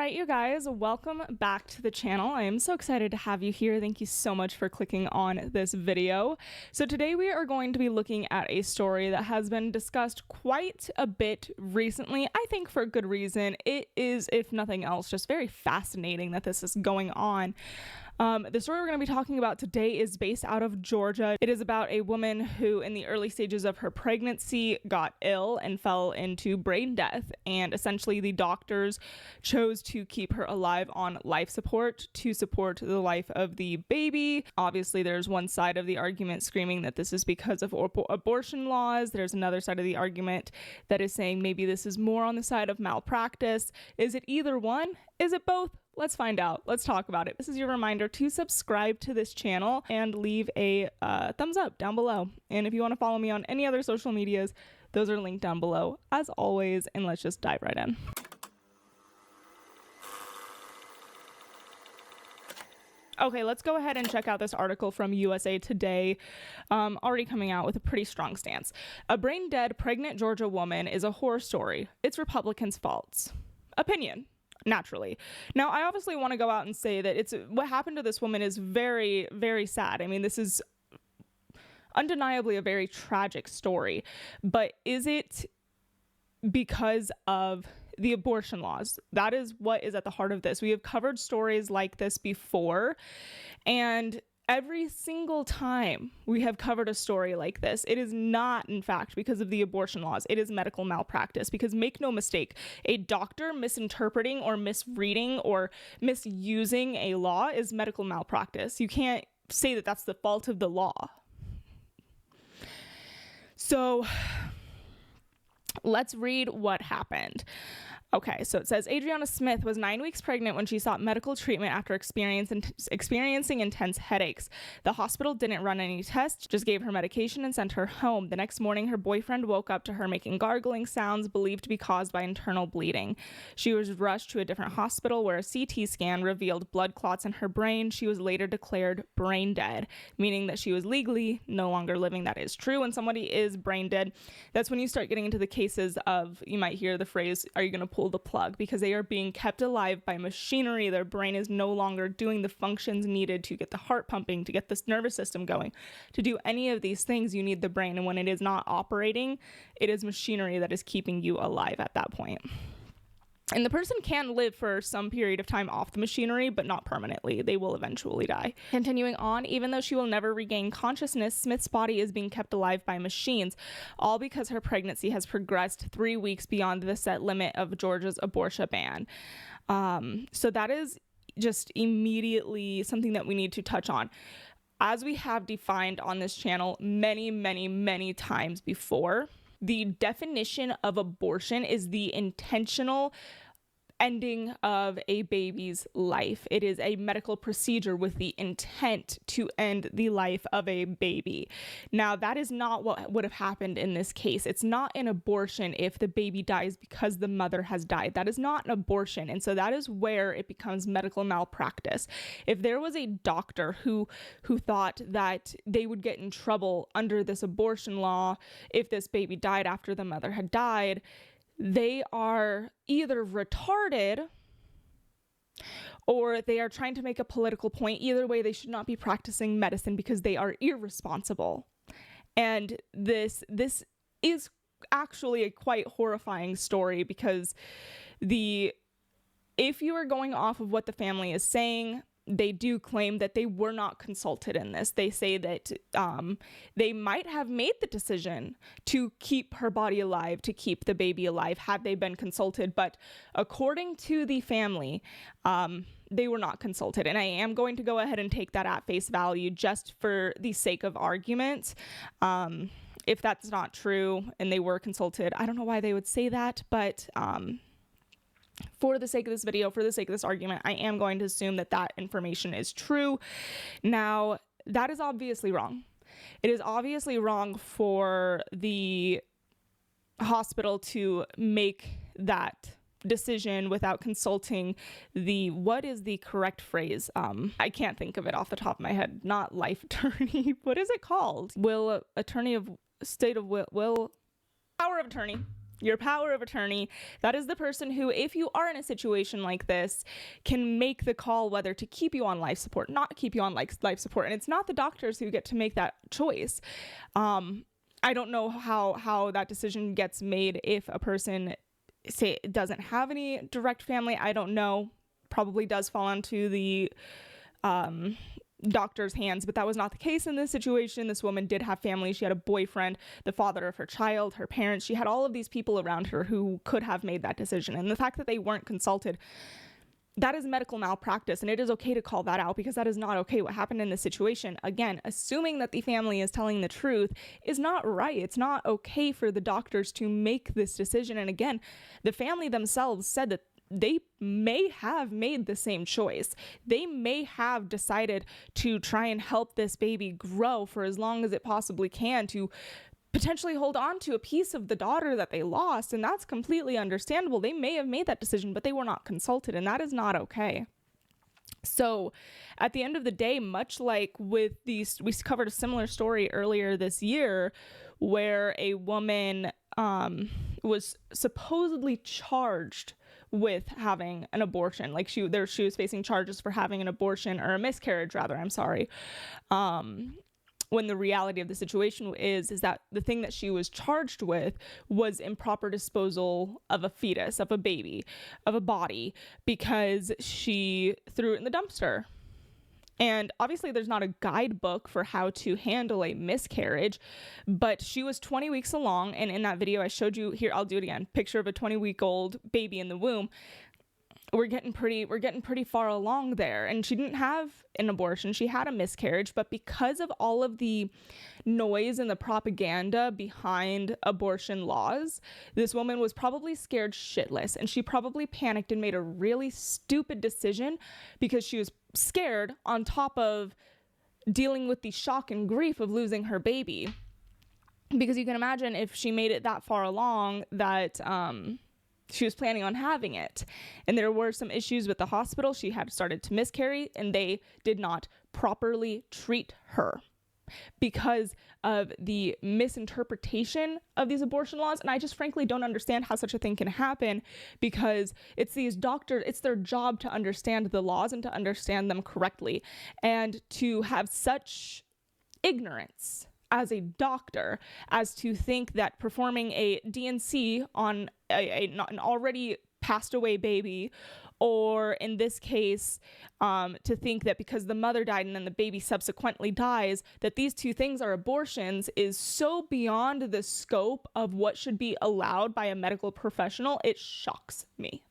right, you guys, welcome back to the channel. I am so excited to have you here. Thank you so much for clicking on this video. So today we are going to be looking at a story that has been discussed quite a bit recently, I think for good reason. It is, if nothing else, just very fascinating that this is going on. The story we're going to be talking about today is based out of Georgia. It is about a woman who in the early stages of her pregnancy got ill and fell into brain death, and essentially the doctors chose to keep her alive on life support to support the life of the baby. Obviously, there's one side of the argument screaming that this is because of abortion laws. There's another side of the argument that is saying maybe this is more on the side of malpractice. Is it either one? Is it both? Let's find out. Let's talk about it. This is your reminder to subscribe to this channel and leave a thumbs up down below. And if you want to follow me on any other social medias, those are linked down below as always. And let's just dive right in. Okay, let's go ahead and check out this article from USA Today, already coming out with a pretty strong stance. A brain-dead pregnant Georgia woman is a horror story. It's Republicans' faults. Opinion. Naturally. Now, I obviously want to go out and say that what happened to this woman is very, very sad. I mean, this is undeniably a very tragic story, but is it because of the abortion laws? That is what is at the heart of this. We have covered stories like this before, and every single time we have covered a story like this, it is not, in fact, because of the abortion laws. It is medical malpractice, because make no mistake, a doctor misinterpreting or misreading or misusing a law is medical malpractice. You can't say that that's the fault of the law. So let's read what happened. Okay, so it says Adriana Smith was 9 weeks pregnant when she sought medical treatment after experiencing intense headaches. The hospital didn't run any tests, just gave her medication and sent her home. The next morning, her boyfriend woke up to her making gargling sounds believed to be caused by internal bleeding. She was rushed to a different hospital where a CT scan revealed blood clots in her brain. She was later declared brain dead, meaning that she was legally no longer living. That is true. When somebody is brain dead, that's when you start getting into the cases of, you might hear the phrase, are you going to pull the plug? Because they are being kept alive by machinery. Their brain is no longer doing the functions needed to get the heart pumping, to get this nervous system going. To do any of these things, you need the brain. And when it is not operating, it is machinery that is keeping you alive at that point. And the person can live for some period of time off the machinery, but not permanently. They will eventually die. Continuing on, even though she will never regain consciousness, Smith's body is being kept alive by machines, all because her pregnancy has progressed 3 weeks beyond the set limit of Georgia's abortion ban. So that is just immediately something that we need to touch on. As we have defined on this channel many, many, many times before, the definition of abortion is the intentional ending of a baby's life. It is a medical procedure with the intent to end the life of a baby. Now, that is not what would have happened in this case. It's not an abortion if the baby dies because the mother has died. That is not an abortion. And so that is where it becomes medical malpractice. If there was a doctor who thought that they would get in trouble under this abortion law if this baby died after the mother had died, they are either retarded or they are trying to make a political point. Either way, they should not be practicing medicine because they are irresponsible. And this is actually a quite horrifying story because if you are going off of what the family is saying, they do claim that they were not consulted in this. They say that they might have made the decision to keep her body alive, to keep the baby alive, had they been consulted. But according to the family, they were not consulted. And I am going to go ahead and take that at face value just for the sake of argument. If that's not true and they were consulted, I don't know why they would say that, but for the sake of this video, for the sake of this argument, I am going to assume that that information is true. Now, that is obviously wrong. It is obviously wrong for the hospital to make that decision without consulting what is the correct phrase? I can't think of it off the top of my head. Not life attorney. What is it called? Power of attorney. Your power of attorney, that is the person who, if you are in a situation like this, can make the call whether to keep you on life support, not keep you on life support. And it's not the doctors who get to make that choice. I don't know how that decision gets made if a person, say, doesn't have any direct family. I don't know. Probably does fall onto the doctor's hands, but that was not the case in this situation. This woman did have family. She had a boyfriend, the father of her child, her parents. She had all of these people around her who could have made that decision. And the fact that they weren't consulted, that is medical malpractice, and it is okay to call that out, because that is not okay. What happened in this situation, again, assuming that the family is telling the truth, is not right. It's not okay for the doctors to make this decision. And again, the family themselves said that they may have made the same choice. They may have decided to try and help this baby grow for as long as it possibly can, to potentially hold on to a piece of the daughter that they lost. And that's completely understandable. They may have made that decision, but they were not consulted, and that is not okay. So at the end of the day, much like with these, we covered a similar story earlier this year where a woman was supposedly charged with having an abortion. Like she was facing charges for having an abortion, or a miscarriage rather, I'm sorry. When the reality of the situation is that the thing that she was charged with was improper disposal of a fetus, of a baby, of a body, because she threw it in the dumpster. And obviously there's not a guidebook for how to handle a miscarriage, but she was 20 weeks along. And in that video I showed you, here, I'll do it again, picture of a 20-week-old baby in the womb. We're getting pretty far along there. And she didn't have an abortion. She had a miscarriage, but because of all of the noise and the propaganda behind abortion laws, this woman was probably scared shitless, and she probably panicked and made a really stupid decision because she was scared, on top of dealing with the shock and grief of losing her baby. Because you can imagine if she made it that far along that she was planning on having it, and there were some issues with the hospital. She had started to miscarry, and they did not properly treat her because of the misinterpretation of these abortion laws. And I just frankly don't understand how such a thing can happen, because it's these doctors, it's their job to understand the laws and to understand them correctly, and to have such ignorance as a doctor as to think that performing a D&C on an already passed away baby, or in this case, to think that because the mother died and then the baby subsequently dies, that these two things are abortions, is so beyond the scope of what should be allowed by a medical professional. It shocks me.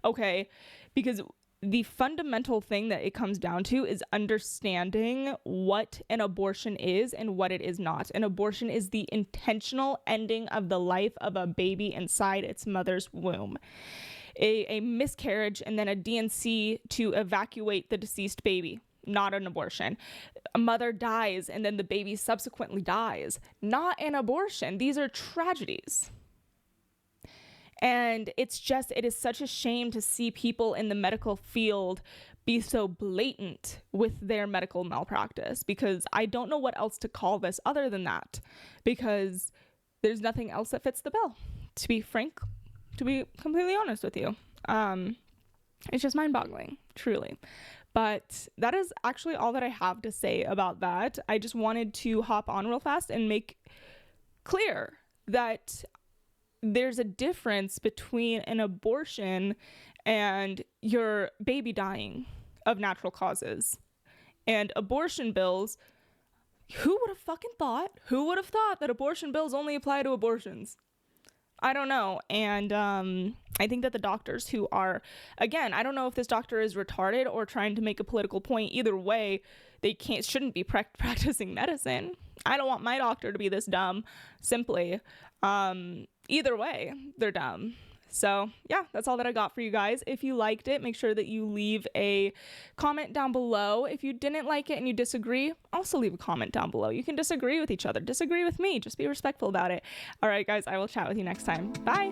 Okay, because the fundamental thing that it comes down to is understanding what an abortion is and what it is not. An abortion is the intentional ending of the life of a baby inside its mother's womb. A miscarriage and then a D&C to evacuate the deceased baby, not an abortion. A mother dies and then the baby subsequently dies, not an abortion. These are tragedies. And it is such a shame to see people in the medical field be so blatant with their medical malpractice, because I don't know what else to call this other than that, because there's nothing else that fits the bill, to be frank, to be completely honest with you. It's just mind-boggling, truly. But that is actually all that I have to say about that. I just wanted to hop on real fast and make clear that there's a difference between an abortion and your baby dying of natural causes. And abortion bills, who would have thought that abortion bills only apply to abortions? I don't know. And I think that the doctors who are, again, I don't know if this doctor is retarded or trying to make a political point. Either way, they shouldn't be practicing medicine. I don't want my doctor to be this dumb, simply. Either way, they're dumb. So yeah, that's all that I got for you guys. If you liked it, make sure that you leave a comment down below. If you didn't like it and you disagree, also leave a comment down below. You can disagree with each other, disagree with me, just be respectful about it. All right, guys, I will chat with you next time. Bye.